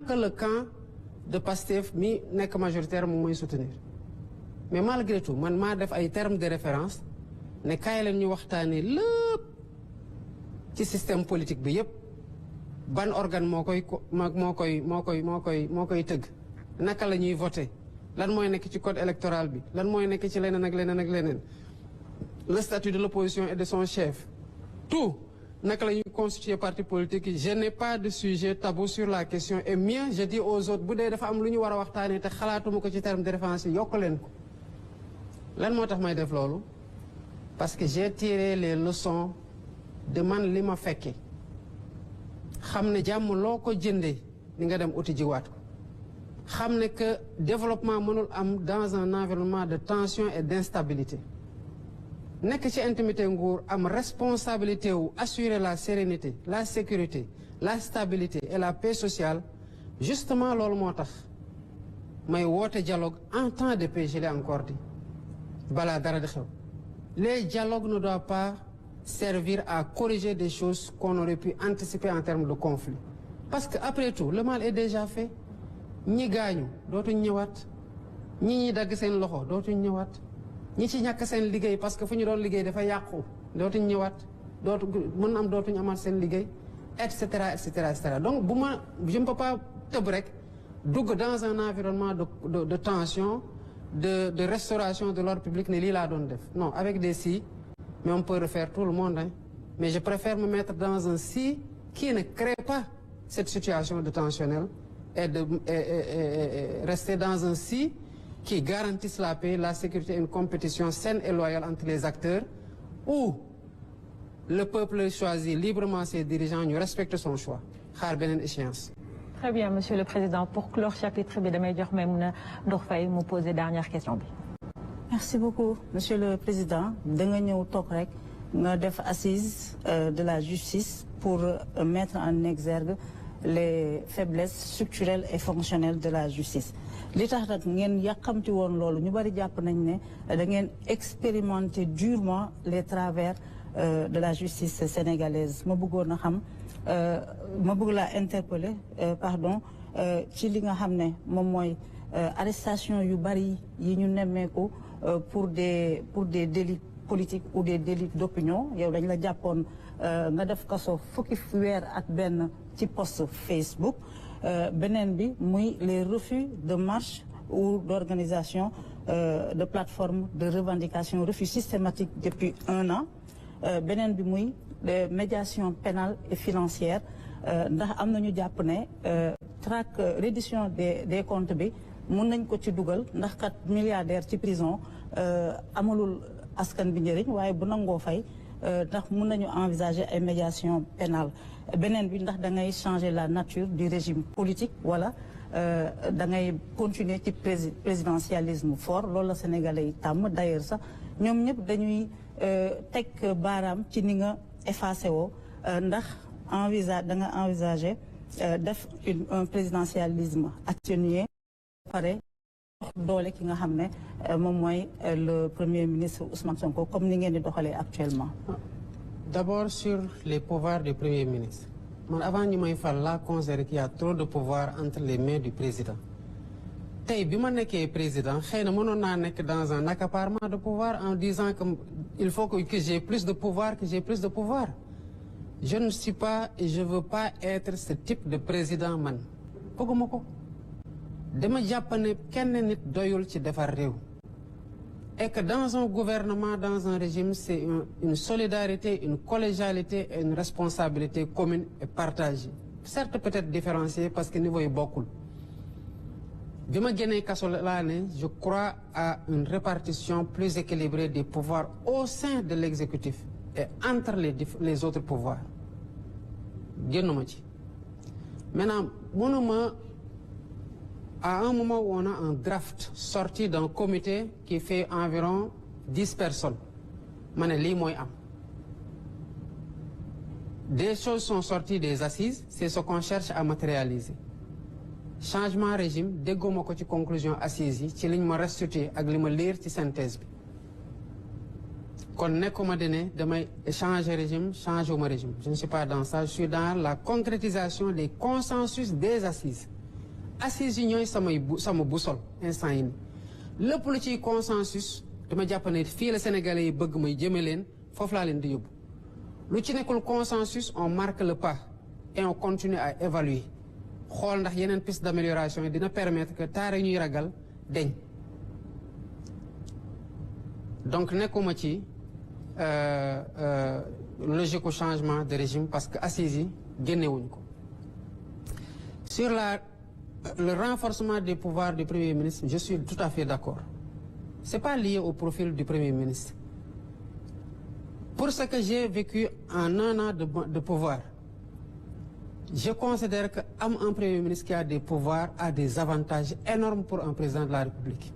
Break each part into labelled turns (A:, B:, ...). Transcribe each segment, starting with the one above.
A: que le camp de Pastef mi nekk majoritaire moom mooy soutenir mais malgré tout man maa def ay termes de référence ne kaay leen ñu waxtaanee lépp ci système politique bi yépp ban organe moo koy tëgg naka la ñuy voter lan mooy nekk ci code électoral bi lan mooy nekk ci leneen ak leneen ak leneen le statut de l'opposition et de son chef tout naka la ñuy constituer parti politique yi je n'ai pas de sujet tabou sur la question et mieux je dis aux autres bu dee dafa am lu ñu war a waxtaanee te xalaatuma ko ci terme de référence yi yokk leen ko lan moo tax may def loolu parce que j'ai tiré les leçons de man li ma fekke xam ne jàmm loo ko jëndee di nga dem uti jiwaat ko xam ne que développement mënul am dans un environnement de tension et d'instabilité nekk ci intimité nguur am responsabilité wu assurer la sérénité la sécurité la stabilité et la paix sociale justement loolu moo tax may woote dialogue en temps de paix je l'ai encore dit balaa dara di xew les dialogues ne doivent pas servir à corriger des choses qu'on aurait pu anticiper en termes de conflit parce que après tout le mal est déjà fait ñi gaañu dootuñ ñëwaat ñi dagg seen loxo dootuñ ñëwaat ñi ci ñàkk seen liggéey parce que fu ñu doon liggéey dafa yàqu dootuñ ñëwaat mën am dootuñ amaat seen liggéey et cetera et cetera et cetera donc je ne peux pas tëb rek dugg dans un environnement de tension de restauration de l'ordre public ne lii laa doon def non avec des si mais on peut refaire tout le monde hein. Mais je préfère me mettre dans un si qui ne crée pas cette situation de tensionnelle et rester dans un si qui garantisse la paix, la sécurité et une compétition saine et loyale entre les acteurs où le peuple choisit librement ses dirigeants, ñu respecte son choix. Xaar beneen échéance.
B: Très bien, Monsieur le Président. Pour clore chapitre bi damay jox Maïmouna Ndour Faye mu poser dernière question bi.
C: Merci beaucoup, Monsieur le Président. Da nga ñëw toog rek nga def assise de la justice pour mettre en exergue les faiblesses structurelles et fonctionnelles de la justice. Li tax nag ngeen yàqamti woon loolu ñu bari jàpp nañ ne da ngeen expérimenter durement les travers de la justice sénégalaise. Ma bëggoon a xam ma bëgg laa interpeller ci li nga xam ne moom mooy arrestation yu bari yi ñu nemmeeku pour des délits politiques ou des délits d'opinion. Yow dañ la jàppoon nga def kaso fukki weer ak benn ci post Facebook. Beneen bi muy les refus de marche ou d'organisation de plateforme de revendication, refus systématique depuis 1 an. Beneen bi muy médiation pénale et financière ndax am nañu jàpp ne reddition des comptes bi mun nañ ko ci dugal ndax kat milliardaire ci prison amalul askan bi njëriñ waaye bu nangoo fay ndax mun nañu envisager ay médiation pénale. Beneen bi ndax da ngay changer la nature du régime politique wala da ngay continuer ci présidentialisme fort loolu la Sénégalais yi tàmm d'ailleurs sax ñoom ñëpp dañuy teg baaraam ci ni nga effacé woo ndax da nga envisager def un présidentialisme atténué pare doole ki nga xam ne moom mooy le premier ministre Ousmane Sonko comme ni ngeen di doxalee actuellement.
A: D'abord sur les pouvoirs du premier ministre. Man avant ñu may fal laa considéré qu'il y a trop de pouvoir entre les mains du président. Tey bi ma nekkee président xëy na mënoon naa nekk dans un accaparement de pouvoir en disant que il faut que j'ai plus de pouvoir que j'ai plus de pouvoir. Je ne suis pas et je veux pas être ce type de président man. Bëgguma ko. Dama jàpp ne kenn nit doyul ci defar réew. Et que dans un gouvernement, dans un régime, c'est une solidarité, une collégialité et une responsabilité commune et partagée. Certes, peut-être différenciée parce que niveau est beaucoup. Je crois à une répartition plus équilibrée des pouvoirs au sein de l'exécutif et entre les autres pouvoirs. Maintenant, à un moment où on a un draft sorti d'un comité qui fait environ 10 personnes, des choses sont sorties des assises, c'est ce qu'on cherche à matérialiser. Changement régime, dégguma ko ci conclusion assises yi ci liñ ma restituer ak li ma lire ci synthèse bi. Kon nekkuma dene damay changer régime, changer ma régime. Je ne suis pas dans ça, je suis dans la concrétisation des consensus des assises. assises yi ñooy sama boussole instant yi nii lépp lu ciy consensus dama jàpp ne fii la Sénégalais yi bëgg may jëme leen foofu laa leen di yóbbu lu ci nekkul consensus on marque le pas et on continue à évaluer xool ndax yeneen piste d'amélioration yi dina permettre que taare ñuy ragal deñ donc nekkuma ci logique au changement de régime parce que assises yi génnewuñ ko sur le renforcement des pouvoirs du Premier ministre je suis tout à fait d'accord c'est pas lié au profil du Premier ministre pour ce que j'ai vécu en un an de pouvoir je considère que am un Premier ministre qui a des pouvoirs a des avantages énormes pour un président de la République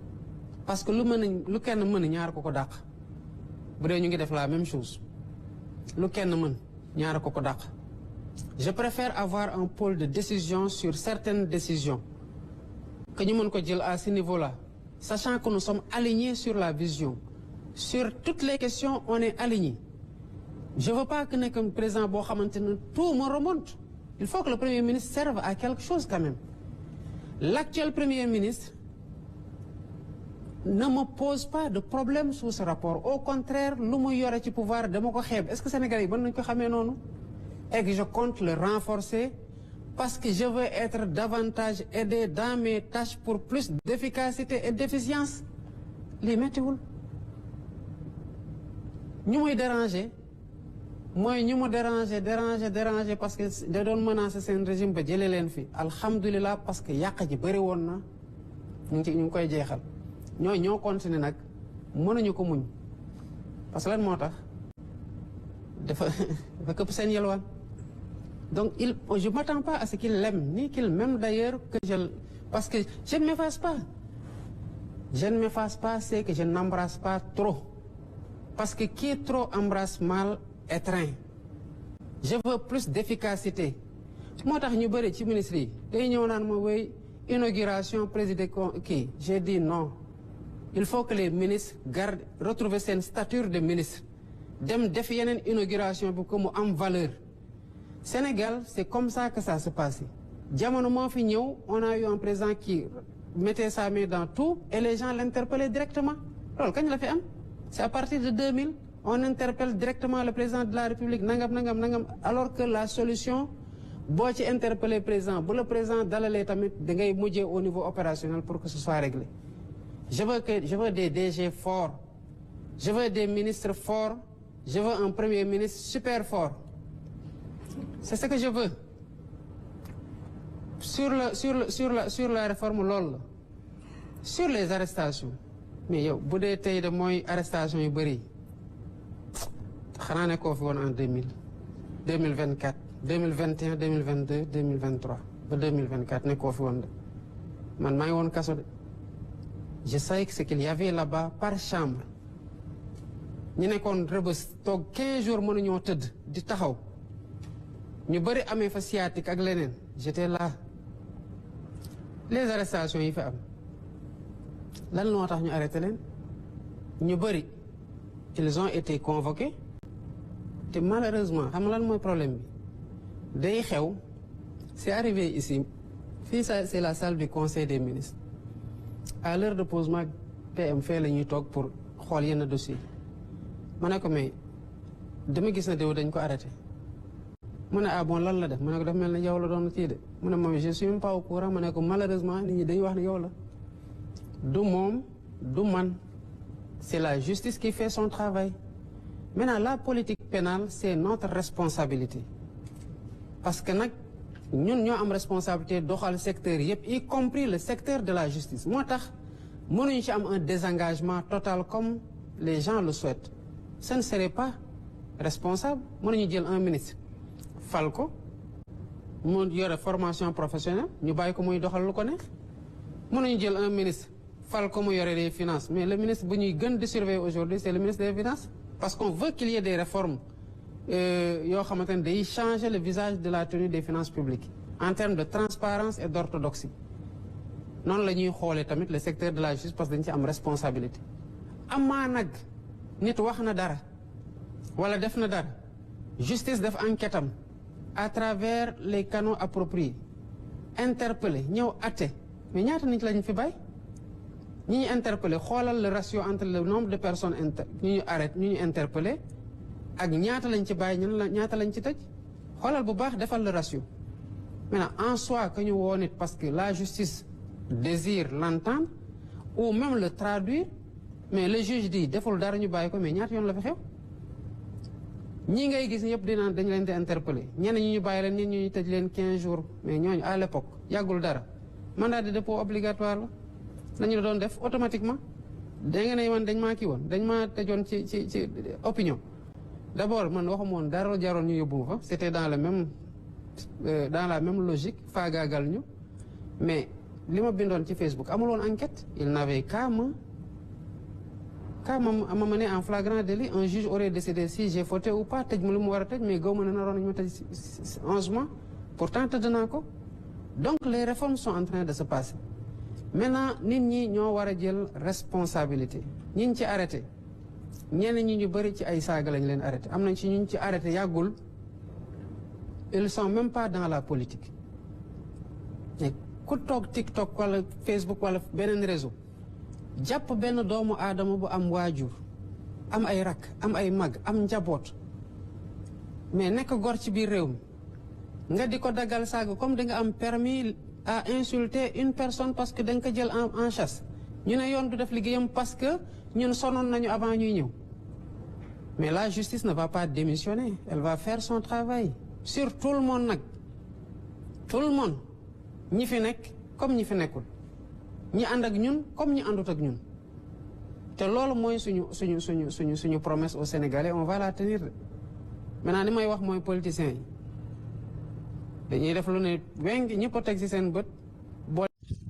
A: parce que lu kenn mën ñaar ko dàq bu dee ñu ngi def la même chose lu kenn mën ñaar ko dàq je préfère avoir un pôle de décision sur certaines décisions que ñu mën ko jël à ce niveau-là sachant que nous sommes alignés sur la vision sur toutes les questions on est alignés je veux pas que nekk un président boo xamante ne tout me remonte il faut que le Premier ministre serve à quelque chose quand même l'actuel Premier ministre ne me pose pas de problème sous ce rapport au contraire lu mu yore ci pouvoir dama ko xeeb est-ce que Sénégalais yi mën nañu ko xamee noonu et que je compte le renforcer parce que je veux être davantage aidé dans mes tâches pour plus d'efficacité et d'efficience lii méttiwul ñu muy déranger mooy ñu mu déranger parce que da doon menacer seen régime ba jëlee leen fi alhamdulilah parce que yàq ji bëri woon na ñu ngi koy jeexal ñoo continuer nag mënuñu ko muñ parce que lan moo tax dafa këpp seen yelwaan donc je m'attends pas à ce qu'il l'aime ni qu'il m'aime d'ailleurs parce que je ne m'efface pas c'est que je n'embrasse pas trop parce que qui trop embrasse mal étreint je veux plus d'efficacité moo tax ñu bëri ci ministre yi day ñëw naan ma wéy inauguration président kii j'ai dit non il faut que les ministres retrouver seen stature de ministre dem def yeneen inauguration bi ko mu am valeur Sénégal c'est comme ça que ça se passe jamono moo fi ñëw on a eu un président qui mettait sa main dans tout et les gens l'interpellaient directement loolu kañ la fi am c'est à partir de 2000 on interpelle directement le président de la République nangam alors que la solution boo ci interpeller président bu le président dalalee tamit da ngay mujjee au niveau opérationnel pour que ce soit réglé je veux des DG forts je veux des ministres forts je veux un premier ministre super fort c'est ce que je veux sur la réforme loolu la sur les arrestations mais yow bu dee tey de mooy arrestation yu bëri xanaa ne koo fi woon en 2024 2021 2022 2023 ba 2024 ne koo fi woon de man maa ngi woon kaso de je sais que ce qu'il y avait là-bas par chambre ñu nekkoon Rebeuss toog 15 jours mënuñoo tëdd di taxaw ñu bëri amee fa sciatique ak leneen j'étais là les arrestations yi fi am lan moo tax ñu arrêté leen ñu bëri ils ont été convoqués te malheureusement xam lan mooy problème bi day xew c'est arrivé ici fii ça c'est la salle du conseil des ministres à l'heure de posement PM fee la ñuy toog pour xool yenn dossiers ma ne ko mais dama gis na déw dañ ko arrêté mu ne ah bon lan la def ma ne ko daf mel ne yow la doon kii de mu ne moom je suis même pas au courant ma ne ko malheureusement nit ñi dañuy wax ne yow la du moom du man c'est la justice qui fait son travail maintenant la politique pénale c'est notre responsabilité parce que nag ñun ñoo am responsabilité doxal secteur yëpp y compris le secteur de la justice moo tax mënuñu ci am un désengagement total comme les gens le souhaitent ce ne serait pas responsable mënuñu jël un ministre fal ko mu yore formation professionnelle ñu bàyyi ko muy doxal lu ko neex mënuñu jël un ministre fal ko mu yore des finances mais le ministre bu ñuy gën di surveiller aujourd'hui c'est le ministre des finances parce qu'on veut qu'il y ait des réformes yoo xamante ne day changer le visage de la tenue des finances publiques en termes de transparence et d'orthodoxie noonu la ñuy xoolee tamit le secteur de la justice parce que dañ ci am responsabilité amaa nag nit wax na dara wala def na dara justice def enquête am à travers les canaux appropriés interpellé ñëw atte mais ñaata nit lañ fi bàyyi ñi ñu interpellé xoolal le ratio entre le nombre de personnes ñu ñu interpellé ak ñaata lañ ci bàyyi ñaata lañ ci tëj xoolal bu baax defal le ratio maintenant en soi que ñu woo nit parce que la justice désire l'entendre ou même le traduire mais le juge dit deful dara ñu bàyyi ko mais ñaata yoon la fi xew ñii ngay gis ñëpp dinaan dañ leen di interpellé ñenn ñi ñu bàyyi leen ñenn ñu tëj leen 15 jours mais ñooñu à l'époque yàggul dara mandat de dépôt obligatoire la lañu la doon def automatiquement da nga ne man dañ maa kii woon dañ maa tëjoon ci opinion d'abord man waxuma woon dara jaroon ñu yóbbu fa c'était dans la même logique faagaagal ñu mais li ma bindoon ci Facebook amul woon enquête il n'avait qu'à me mener en flagrant délit un juge aurait décidé si j'ai fauté ou pas tëj ma lu mu war a tëj mais gaw ma ne naroon nañu ma tëj 11 mois pourtant tëdd naa ko donc les réformes sont en train de se passer maintenant nit ñi ñoo war a jël responsabilité ñi ci arrêté ñenn ñi ñu bëri ci ay saaga lañ leen arrêté am nañ ci ñu ci arrêté yàggul ils sont même pas dans la politique mais ku toog TikTok wala Facebook wala beneen réseau jàpp benn doomu aadama bu am waajur am ay rakk am ay mag am njaboot mais nekk gor ci biir réew mi nga di ko daggal saaga comme da nga am permis à insulter une personne parce que da nga ko jël en chasse ñu ne yoon du def liggéeyam parce que ñun sonoon nañu avant ñuy ñëw mais la justice ne va pas démissionner elle va faire son travail sur tout le monde nag tout le monde ñi fi nekk comme ñi fi nekkul ñi ànd ak ñun comme ñi àndut ak ñun te loolu mooy suñu promesse aux Sénégalais on va la tenir maintenant li may wax mooy politiciens yi dañuy def lu ne weng ñëpp a teg ci seen bët.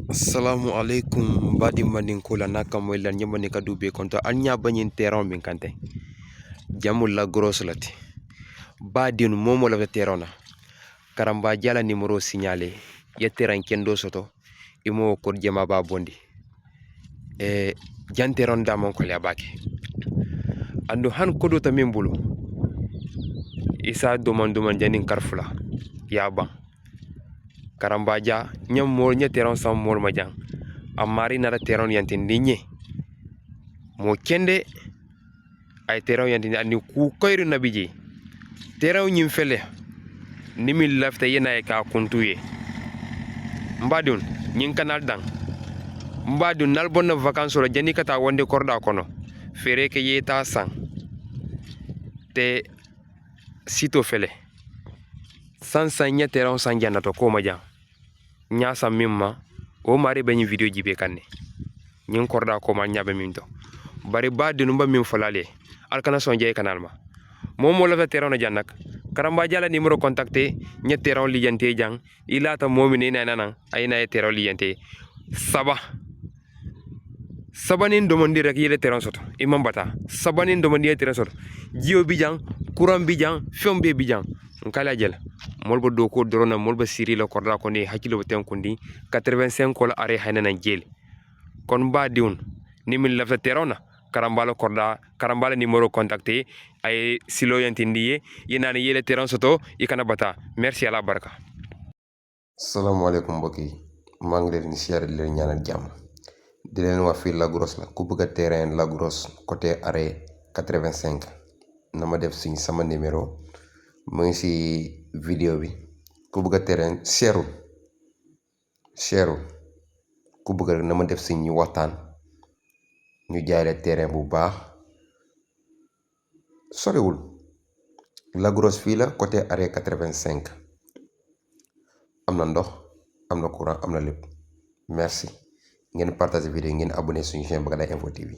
D: Assalamu alaikum badi mandinkola naka moyla nyamani ka dube konto anya banyin terrain min kante jamul la grosse lati badi no momo la terrain karamba jala numéro signalé ya terrain kendo soto imo ko jema ba bondi janteron da mon ko le abake andu han kodo ta membulu isa domando man janin karfula ya ban karambaja nyam mol nya teron sam mol majang amari nara teron yantin dinye mo kende ay teron yantin ani ku koyru nabiji teron nyim fele nimi lafta yena e ka kuntuye mbadun nyin kanal dang mbadun nal bonna vacances la jani kata wonde korda kono fere ke yeta sang te sito fele sansa nya teron sanjana to ko majang nyasa mimma o mari bañi video jibe kanne nyin korda ko ma nyabe minto bari badde no mbam min falale alkana son jey kanal ma momo la teron jannak karamba jala numéro contacté nya teron lijante jang ilata momine nanan ayna teron lijante sabanin domondi rek yele teron soto imam bata sabanin domondi teron soto jio bijang kuram bijang fombe bijang kala jël molba do ko drona molba siri la korda ko ni hakilo ten kundi 85 ko la are hanana jël kon ba diun ni min lafta terona karambala korda karambala numéro contacté ay silo yantindiye yinani yele teron soto ikana bata merci ala baraka.
E: Assalamu alaykum mbokki ma ngi leen di siyaare di leen ñaanal jàmm di leen wax fii La Grosse la ku bëgg terrain La Grosse côté arrêt 85 na ma def signe sama numéro mu ngi si vidéo bi ku bëgg terrain cherul ku bëgg na ma def signe ñu waxtaan ñu jaay terrain bu baax soriwul La Grosse fii la côté arrêt 85 am na ndox am na courant am na lépp merci ngeen partager vidéo ngeen abonné suñu chaîne Bagdad Info TV